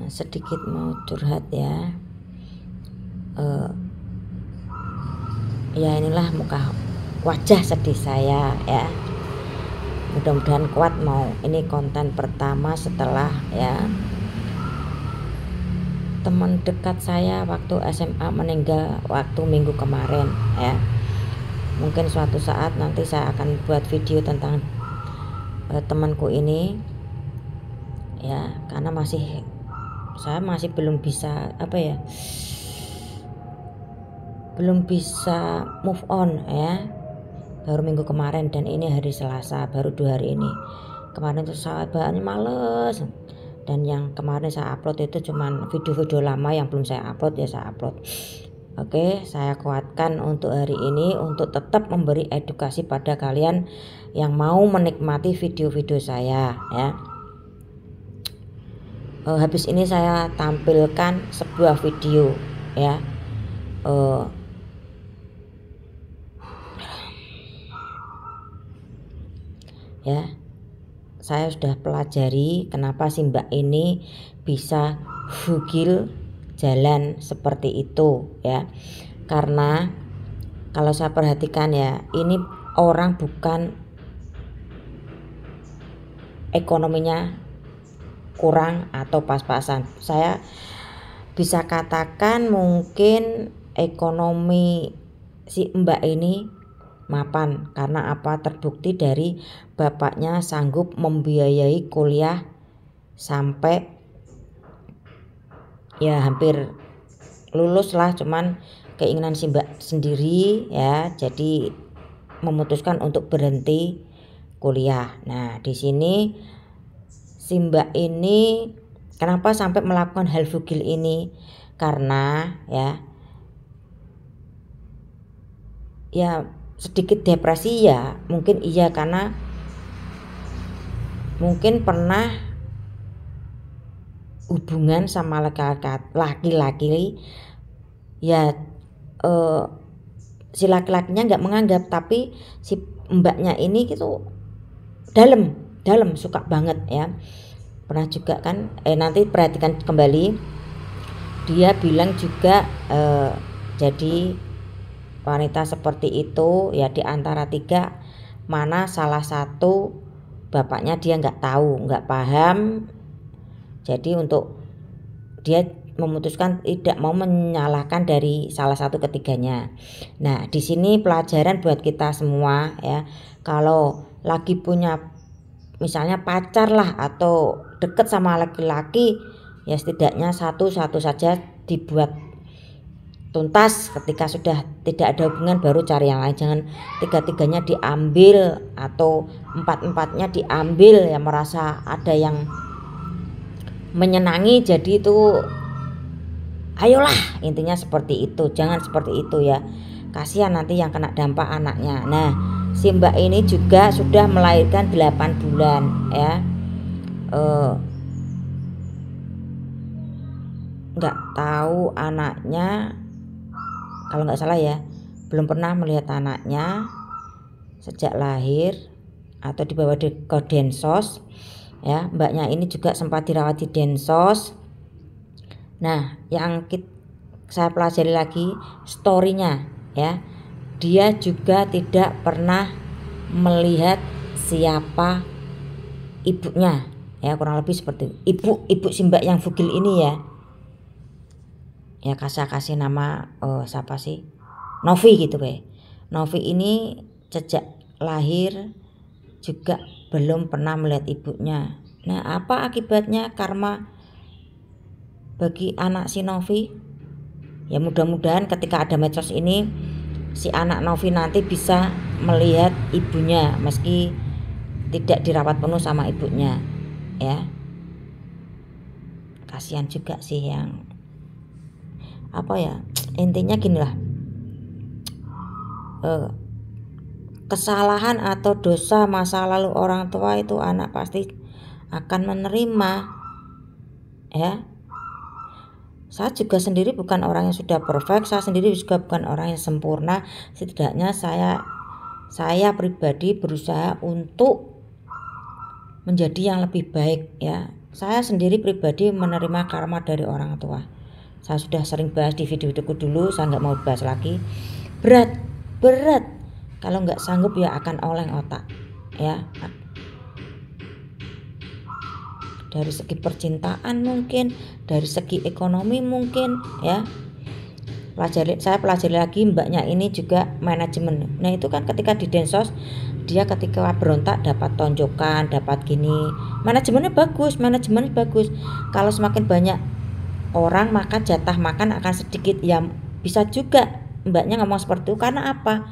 Sedikit mau curhat ya. Ya inilah muka wajah sedih saya ya. Mudah-mudahan kuat mau ini konten pertama setelah ya teman dekat saya waktu SMA meninggal waktu minggu kemarin ya. Mungkin suatu saat nanti saya akan buat video tentang temanku ini ya, karena saya masih belum bisa belum bisa move on ya. Baru minggu kemarin dan ini hari Selasa, baru 2 hari ini. Kemarin tuh saat bahannya males, dan yang kemarin saya upload itu cuman video-video lama yang belum saya upload ya saya upload. Oke, saya kuatkan untuk hari ini untuk tetap memberi edukasi pada kalian yang mau menikmati video-video saya ya. Habis ini saya tampilkan sebuah video ya. Ya, saya sudah pelajari kenapa si mbak ini bisa bugil jalan seperti itu ya. Karena kalau saya perhatikan ya, ini orang bukan ekonominya kurang atau pas-pasan. Saya bisa katakan mungkin ekonomi si mbak ini mapan. Karena apa? Terbukti dari bapaknya sanggup membiayai kuliah sampai ya hampir lulus lah, cuman keinginan si mbak sendiri ya, jadi memutuskan untuk berhenti kuliah. Nah, di sini si mbak ini kenapa sampai melakukan hal bugil ini? Karena ya sedikit depresi ya, mungkin iya, karena mungkin pernah hubungan sama laki-laki ya, si laki-lakinya nggak menganggap, tapi si mbaknya ini gitu dalam suka banget ya. Pernah juga kan nanti perhatikan kembali, dia bilang juga jadi wanita seperti itu ya, di antara 3 mana salah satu bapaknya dia nggak tahu, nggak paham. Jadi untuk dia memutuskan tidak mau menyalahkan dari salah satu ketiganya. Nah, di sini pelajaran buat kita semua ya. Kalau lagi punya misalnya pacar lah atau deket sama laki-laki ya, setidaknya satu saja dibuat tuntas. Ketika sudah tidak ada hubungan baru cari yang lain, jangan 3-3-nya diambil atau 4-4-nya diambil ya, merasa ada yang menyenangi, jadi itu ayolah, intinya seperti itu. Jangan seperti itu ya, kasihan nanti yang kena dampak anaknya. Nah, si mbak ini juga sudah melahirkan 8 bulan ya. Nggak tahu anaknya, kalau nggak salah ya, belum pernah melihat anaknya sejak lahir atau dibawa ke Densos ya. Mbaknya ini juga sempat dirawat di Densos. Nah, yang saya pelajari lagi storynya ya, dia juga tidak pernah melihat siapa ibunya ya, kurang lebih seperti ibu si mbak yang bugil ini ya. Ya kasih nama siapa sih, Novi gitu be. Novi ini sejak lahir juga belum pernah melihat ibunya. Nah, apa akibatnya karma bagi anak si Novi? Ya mudah-mudahan ketika ada medsos ini, si anak Novi nanti bisa melihat ibunya meski tidak dirawat penuh sama ibunya ya. Kasihan juga sih yang intinya gini lah, kesalahan atau dosa masa lalu orang tua itu anak pasti akan menerima ya. Saya juga sendiri bukan orang yang sudah perfect, saya sendiri juga bukan orang yang sempurna. Setidaknya saya pribadi berusaha untuk menjadi yang lebih baik ya. Saya sendiri pribadi menerima karma dari orang tua. Saya sudah sering bahas di video-videoku dulu, saya nggak mau bahas lagi. Berat. Kalau nggak sanggup ya akan oleng otak, ya. Dari segi percintaan mungkin, dari segi ekonomi mungkin, ya. Saya pelajari lagi mbaknya ini juga manajemen. Nah itu kan ketika di Densos, dia ketika berontak dapat tonjokan, dapat gini. Manajemennya bagus. Kalau semakin banyak orang maka jatah makan akan sedikit. Ya bisa juga mbaknya ngomong seperti itu karena apa?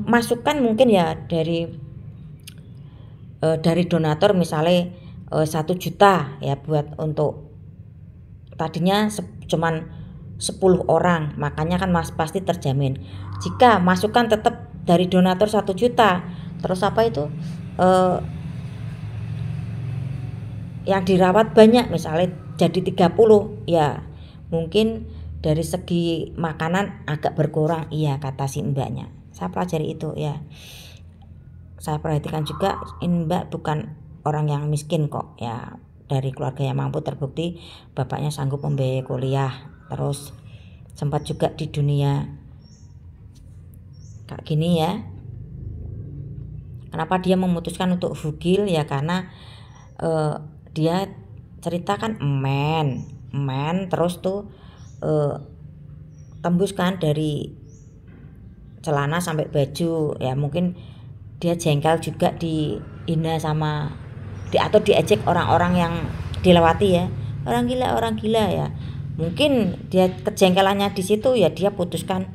Masukan mungkin ya dari donatur misalnya 1 juta ya buat untuk tadinya cuman 10 orang, makanya kan pasti terjamin. Jika masukan tetap dari donatur 1 juta, terus apa itu yang dirawat banyak misalnya jadi 30, ya mungkin dari segi makanan agak berkurang, iya kata si mbaknya. Saya pelajari itu ya. Saya perhatikan juga ini mbak bukan orang yang miskin kok ya, dari keluarga yang mampu, terbukti bapaknya sanggup membiayai kuliah, terus sempat juga di dunia kayak gini ya. Kenapa dia memutuskan untuk bugil ya karena dia ceritakan men terus tuh tembus kan dari celana sampai baju ya, mungkin dia jengkel juga dihina sama atau diejek orang-orang yang dilewati ya, orang gila ya. Mungkin dia kejengkelannya di situ ya, dia putuskan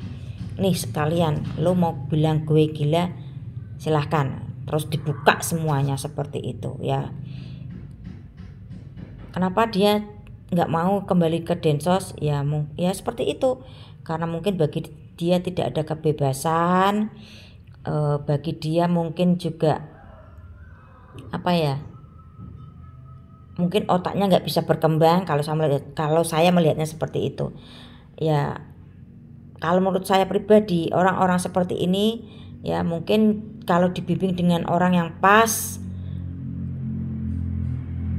nih sekalian lo mau bilang gue gila silahkan, terus dibuka semuanya seperti itu ya. Kenapa dia nggak mau kembali ke Densos ya seperti itu, karena mungkin bagi dia tidak ada kebebasan, bagi dia mungkin juga apa ya, mungkin otaknya nggak bisa berkembang. Kalau saya melihatnya seperti itu ya. Kalau menurut saya pribadi, orang-orang seperti ini ya mungkin kalau dibimbing dengan orang yang pas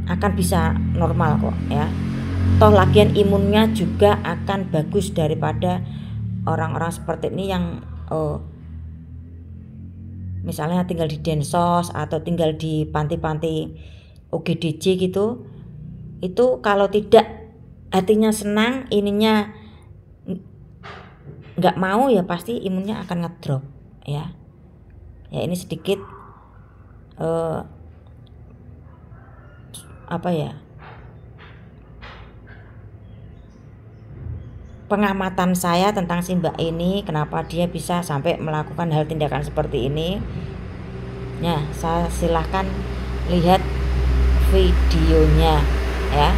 akan bisa normal kok ya. Toh lagian imunnya juga akan bagus daripada orang-orang seperti ini yang misalnya tinggal di Densos atau tinggal di panti-panti OGDJ gitu. Itu kalau tidak hatinya senang, ininya nggak mau ya pasti imunnya akan ngedrop ya. Ya ini sedikit apa ya, pengamatan saya tentang si mbak ini, kenapa dia bisa sampai melakukan hal tindakan seperti ini. Nah, saya silahkan lihat videonya ya.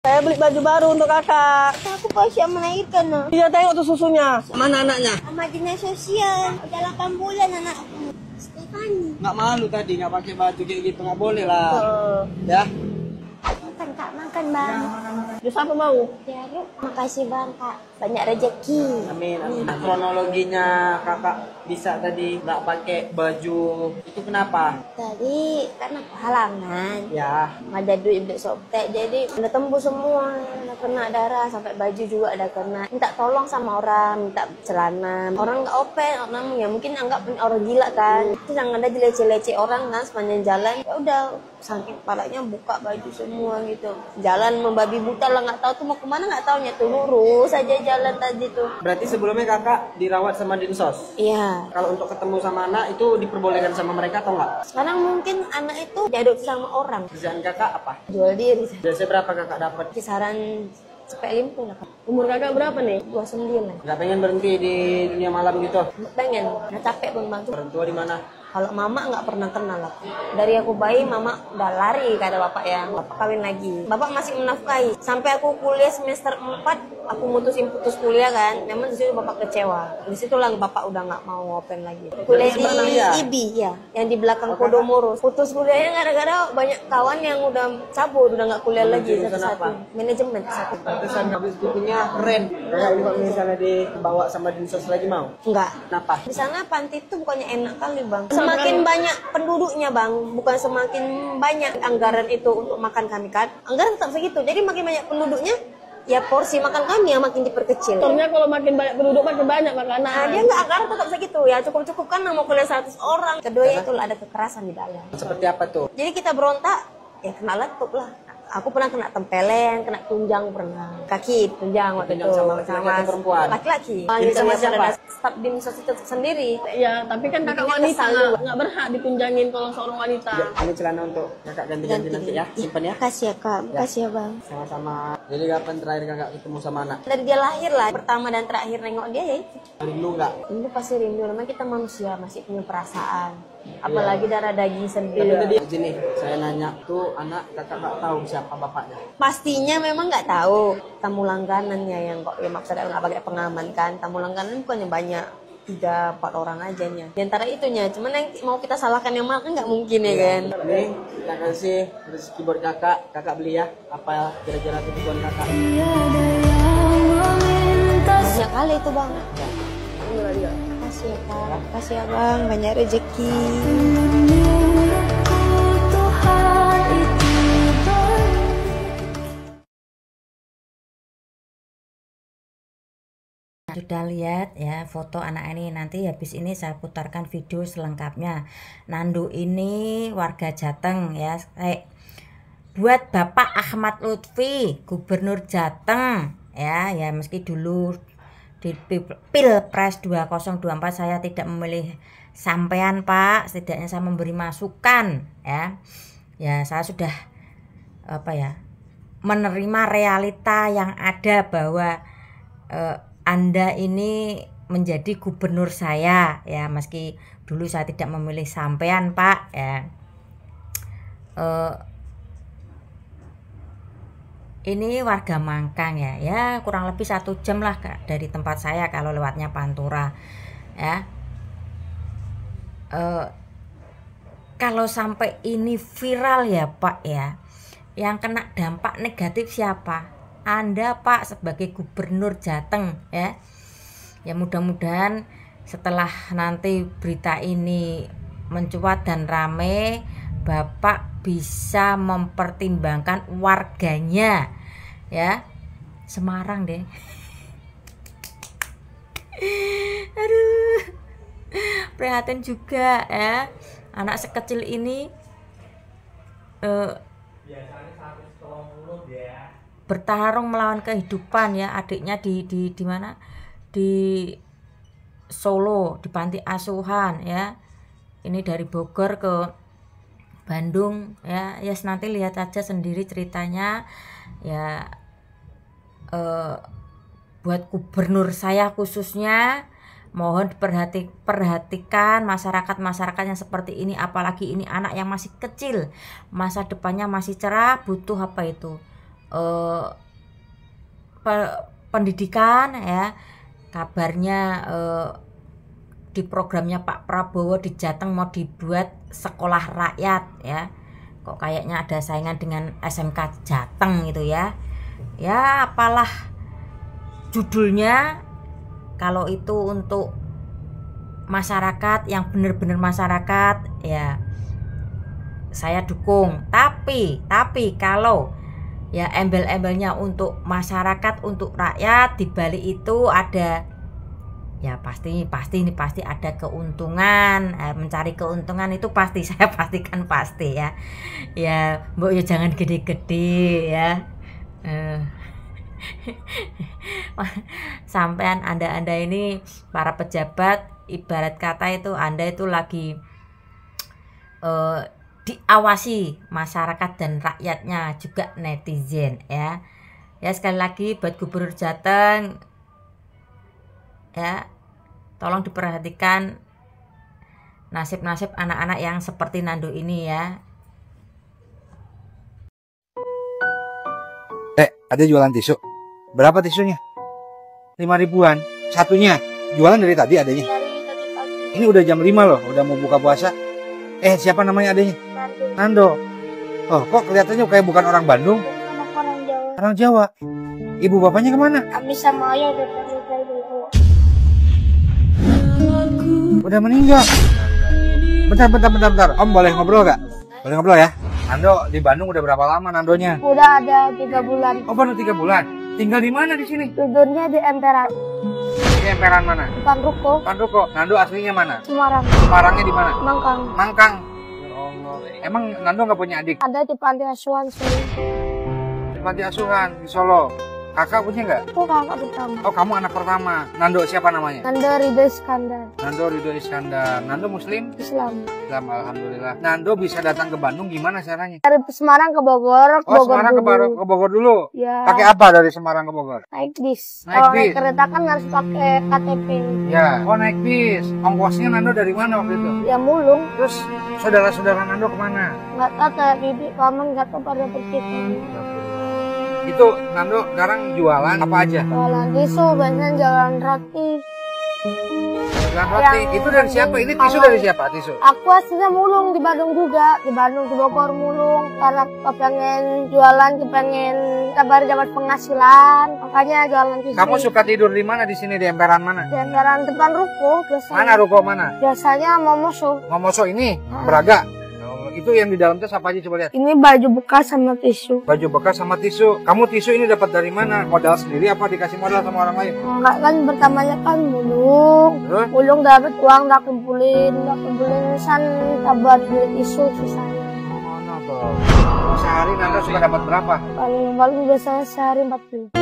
Saya beli baju baru untuk kakak. Aku pasien melahirkan. No. Iya, tengok tuh susunya. Mana anaknya? Sama dinas sosial. Udah 8 bulan anakku. Stefani. Nggak malu tadi nggak pakai baju kayak gitu, nggak boleh lah. Ya. Makan kak, makan bang. Dia siapa mau? Ya yuk. Makasih bang kak. Banyak rezeki. Amin. Kronologinya kakak bisa tadi nggak pakai baju itu kenapa? Tadi karena halangan. Ya. Ada duit untuk softtek, jadi udah tembus semua. Udah kena darah, sampai baju juga ada kena. Minta tolong sama orang, minta celana. Orang nggak open, orang ya mungkin anggap orang gila kan. Terus yang ada dileceh-leceh orang kan sepanjang jalan. Ya udah saking kepalanya buka baju semua gitu. Jalan membabi buta lah, nggak tahu tuh mau kemana, nggak tahunya tuh lurus aja jalan tadi tuh. Berarti sebelumnya kakak dirawat sama Dinsos? Iya. Kalau untuk ketemu sama anak itu diperbolehkan sama mereka atau enggak? Sekarang mungkin anak itu diadopsi sama orang. Kerjaan kakak apa? Jual diri. Biasanya berapa kakak dapat? Kisaran cepet limpah lah. Umur kakak berapa nih? 29. Nggak pengen berhenti di dunia malam gitu? Pengen, nggak capek pun bang. Orang tua di mana? Kalau mama nggak pernah kenal aku. Dari aku bayi mama udah lari kata bapak ya. Bapak kawin lagi. Bapak masih menafkahi. Sampai aku kuliah semester 4, aku putus kuliah kan. Memang di situ bapak kecewa. Di situ lah bapak udah nggak mau open lagi. Kuliah di IBI ya, yang di belakang Kodomoro. Putus kuliahnya gara-gara banyak kawan yang udah cabut, udah nggak kuliah lagi satu-satu. Manajemen satu. Pantesan habis bukunya keren. Kakak kalau misalnya dibawa sama Dinsos lagi mau? Enggak. Kenapa? Di sana panti itu bukannya enak kali bang. semakin banyak penduduknya bang, bukan semakin banyak anggaran itu untuk makan kami kan. Anggaran tetap segitu, jadi makin banyak penduduknya, ya porsi makan kami yang makin diperkecil. Faktornya kalau makin banyak penduduk makin banyak makanan. Nah, dia nggak anggaran tetap segitu ya, cukup-cukup kan mau kuliah 100 orang. Kedua itu ada kekerasan di dalam. Seperti apa tuh? Jadi kita berontak, ya kena letup lah. Aku pernah kena tempeleng, kena tunjang pernah. Kaki tunjang waktu itu Tunjang sama laki-laki perempuan? Laki-laki. Ini sama siapa? Staf dim sos itu sendiri. Ya, tapi kan kakak wanita nggak berhak ditunjangin kalau seorang wanita. Ya, ini celana untuk kakak ganti-ganti nanti ya, simpan ya. Kasih ya kak, kasih ya bang. Sama-sama. Jadi kapan terakhir kakak ketemu sama anak? Dari dia lahir lah, pertama dan terakhir nengok dia ya itu. Rindu nggak? Rindu pasti rindu, namanya kita manusia masih punya perasaan. Apalagi darah daging Tapi sendiri. tadi gini, saya nanya tuh anak kakak nggak tahu siapa bapaknya. Pastinya memang nggak tahu. Tamu langganannya yang kok ya maksudnya nggak pakai pengaman kan. Tamu langganan bukannya banyak, 3-4 orang aja nya. Di antara itunya, cuman yang mau kita salahkan yang mana kan nggak mungkin ya kan. Ini kita kasih rezeki buat kakak, kakak beli ya. Apa kira-kira kebutuhan kakak? Banyak kali itu bang. Kasih ya kak, kasih ya bang, banyak rezeki. Sudah lihat ya foto anak ini, nanti habis ini saya putarkan video selengkapnya. Nando ini warga Jateng ya. Buat Bapak Ahmad Lutfi, Gubernur Jateng ya, meski dulu di Pilpres 2024 saya tidak memilih sampean Pak, setidaknya saya memberi masukan ya. Ya saya sudah menerima realita yang ada bahwa Anda ini menjadi gubernur saya ya, meski dulu saya tidak memilih sampean Pak ya. Ini warga Mangkang ya, kurang lebih 1 jam lah dari tempat saya kalau lewatnya Pantura ya. Kalau sampai ini viral ya Pak ya, yang kena dampak negatif siapa? Anda Pak sebagai gubernur Jateng ya. Ya mudah-mudahan setelah nanti berita ini mencuat dan rame, Bapak bisa mempertimbangkan warganya ya. Semarang deh. Aduh. Prihatin juga ya. Anak sekecil ini bertarung melawan kehidupan ya. Adiknya di mana? Di Solo, di panti asuhan ya. Ini dari Bogor ke Bandung ya. Nanti lihat aja sendiri ceritanya ya. Buat gubernur saya khususnya, mohon perhatikan masyarakat yang seperti ini, apalagi ini anak yang masih kecil, masa depannya masih cerah, butuh pendidikan ya. Kabarnya di programnya Pak Prabowo di Jateng mau dibuat sekolah rakyat ya. Kok kayaknya ada saingan dengan SMK Jateng gitu ya. Ya apalah judulnya, kalau itu untuk masyarakat yang benar-benar masyarakat ya saya dukung. Tapi kalau ya embel-embelnya untuk masyarakat, untuk rakyat, di balik itu ada ya pasti ada keuntungan, mencari keuntungan itu pasti, saya pastikan pasti ya. Ya mbok ya jangan gede-gede ya. Sampean anda ini para pejabat, ibarat kata itu Anda itu lagi diawasi masyarakat dan rakyatnya, juga netizen ya. Ya sekali lagi buat Gubernur Jateng ya, tolong diperhatikan nasib-nasib anak-anak yang seperti Nando ini ya. Ada jualan tisu. Berapa tisunya? 5.000-an satunya. Jualan dari tadi adanya. Ini udah jam 5 loh, udah mau buka puasa. Siapa namanya adanya? Nando. Oh, kok kelihatannya kayak bukan orang Bandung? Orang Jawa. Orang Jawa. Ibu bapaknya kemana? Kami sama ayah udah pergi ke ibu. Udah meninggal. Bentar. Om boleh ngobrol gak? Boleh ngobrol ya? Nando di Bandung udah berapa lama Nandonya? Udah ada 3 bulan. Oh baru 3 bulan. Tinggal di mana di sini? Tidurnya di emperan. Di emperan mana? Depan ruko. Depan ruko. Nando aslinya mana? Semarang. Semarangnya di mana? Mangkang. Mangkang. Ya Allah. Emang Nando nggak punya adik? Ada di panti asuhan sini. Di panti asuhan di Solo. Kakak punya nggak? Aku kakak pertama. Oh kamu anak pertama. Nando siapa namanya? Nando Ridho Iskandar. Nando Ridho Iskandar. Nando Muslim? Islam. Islam alhamdulillah. Nando bisa datang ke Bandung gimana caranya? Dari Semarang ke Bogor. Oh Semarang ke Bogor dulu. Ya. Pakai apa dari Semarang ke Bogor? Naik bis. Naik Kalau bis. naik kereta kan harus pakai KTP. Ya. Oh naik bis. Ongkosnya Nando dari mana waktu itu? Ya mulung. Terus saudara-saudara Nando kemana? Nggak tahu kayak bibi paman nggak tahu pada pergi kemana. Itu Nando sekarang jualan apa aja? Jualan tisu, biasanya jalan roti. Jualan roti. Itu dari siapa? Ini tisu dari siapa? Tisu. Aku aslinya mulung di Bandung juga, di Bandung di Bogor mulung karena kepengen jualan, kepengen kabar dapat penghasilan, makanya jualan tisu. Kamu suka tidur di mana di sini di emperan mana? Di emperan depan ruko biasanya. Mana ruko mana? Biasanya Momoso. Momoso ini Braga. Oh, itu yang di dalam tes apa aja coba lihat. Ini baju bekas sama tisu. Baju bekas sama tisu. Kamu tisu ini dapat dari mana? Modal sendiri apa dikasih modal sama orang lain? Enggak kan pertamanya kan mulung. Terus? Mulung dapat uang, dah kumpulin san buat beli tisu sisanya. Mana tuh? Sehari Nando suka dapat berapa? Paling biasanya sehari 40.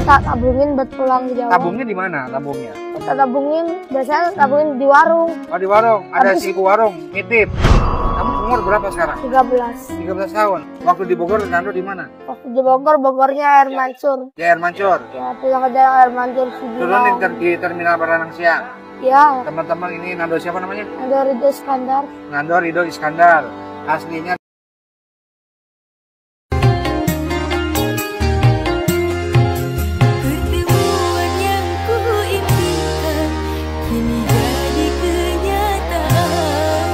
Tak tabungin buat pulang di Jawa. Tabungnya di mana? Tabungnya? Tak tabungin, biasanya tabungin di warung. Oh di warung. Ada siku warung. Nitip. Kamu umur berapa sekarang? 13. 13 tahun. Waktu di Bogor Nando di mana? Waktu di Bogor, Bogornya Air Mancur. Di Air Mancur. Ya, tulang kerja Air Mancur Turun di terminal Baranang Siang. Ya, Teman-teman ini Nando siapa namanya? ada Ridho Iskandar. Nando Ridho Iskandar. Aslinya Pertemuan yang kuimpikan kini jadi kenyataan.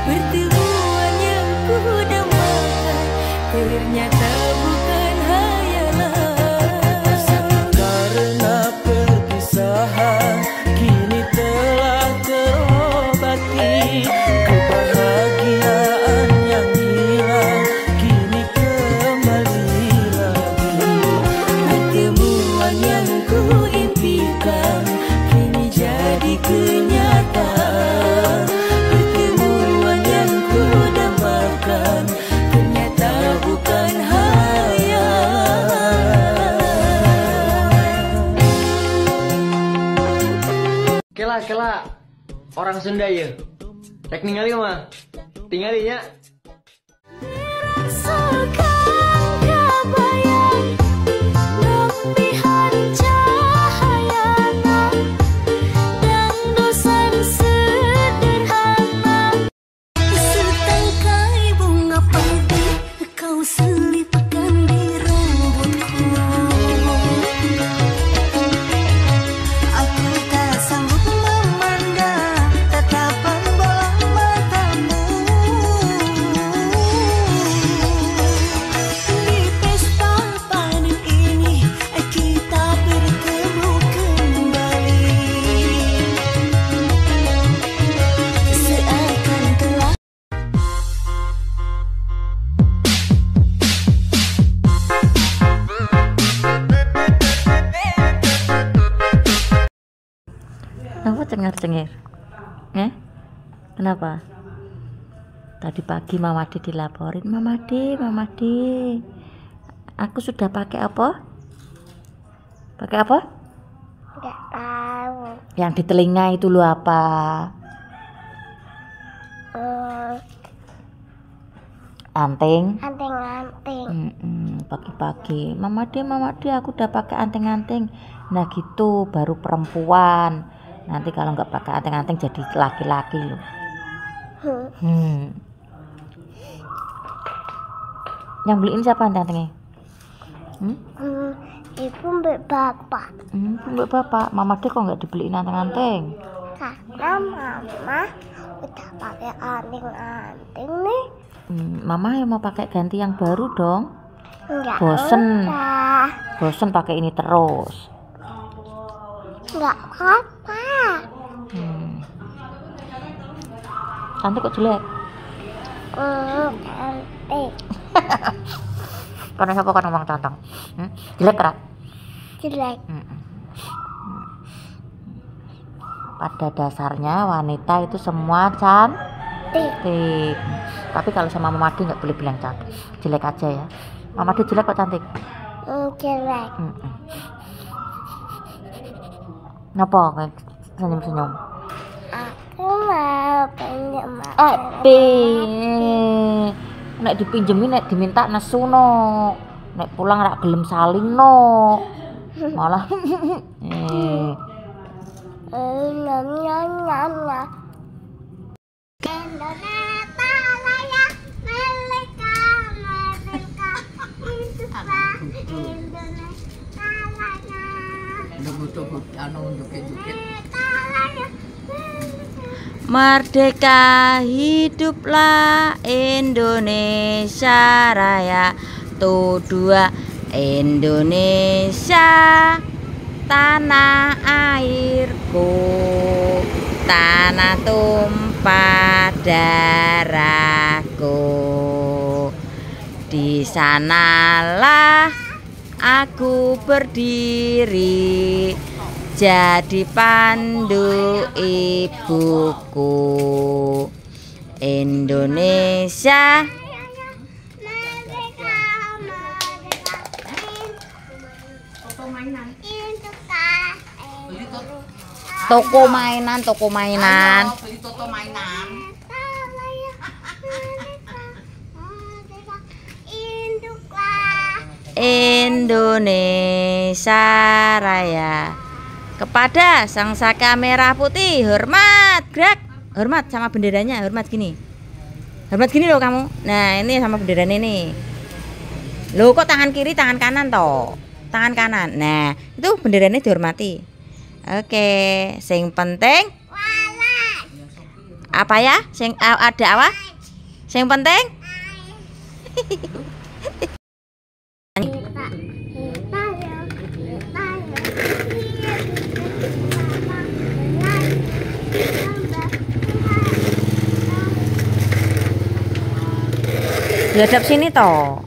Pertemuan yang kudambakan ternyata bukan hayalan. Karena perpisahan kini telah terobati, kebahagiaan yang hilang kini kembali lagi. Pertemuan yang kuimpikan kini jadi kenyataan. Pertemuan yang kudambakan ternyata bukan hayalan. Kela orang Sunda ya. Rek ningali mah. Tinggalinya. Rasakan kebayang lempihan cahayana dan dosan sederhana. Setangkai bunga padi kau selipkan di rambutku. Aku tak sanggup memandang tatapan bola matamu. Di pesta panen ini kita bertemu kembali. Seakan telah Kenapa cengar-cengir? Kenapa? Tadi pagi Mamadi dilaporin, Mamadi, aku sudah pakai apa? Pakai apa? Nggak tahu. Yang di telinga itu lo apa? Anting. Anting-anting. Pagi-pagi, Mamadi, aku udah pakai anting-anting. Nah gitu, baru perempuan. Nanti kalau nggak pakai anting-anting jadi laki-laki loh. Yang beliin siapa anting-antingnya? Ibu mbak bapak. Mbak bapak, Mamadi kok nggak dibeliin anting-anting? Karena mama udah pakai anting-anting nih. Mama yang mau pakai ganti yang baru dong. Nggak Bosen. usah. Bosen pakai ini terus. Nggak apa-apa. Cantik kok jelek? Cantik. Karena siapa kan ngomong cantik? Jelek kan? Jelek. Pada dasarnya wanita itu semua cantik. Tapi kalau sama Mama Ade nggak boleh bilang cantik, jelek aja ya. Mama Ade jelek kok cantik? Jelek. Ngapa kayak senyum-senyum? Aku mau pinjam. Nek dipinjemin, nek diminta nesu no. Nek pulang rak gelem saling no. Malah Merdeka hiduplah Indonesia Raya, tuh dua Indonesia tanah airku, tanah tumpah darahku. Di sanalah aku berdiri, jadi pandu ibuku. Indonesia toko mainan, toko mainan. Beli toko mainan. Indonesia Raya. Kepada Sang Saka Merah Putih, hormat, gerak, hormat sama benderanya, hormat gini loh kamu. Nah ini sama benderanya nih. Loh kok tangan kiri, tangan kanan toh? Tangan kanan. Nah itu benderanya dihormati. Oke, sing penting apa ya? Sing ada apa? Sing penting dihadap sini toh.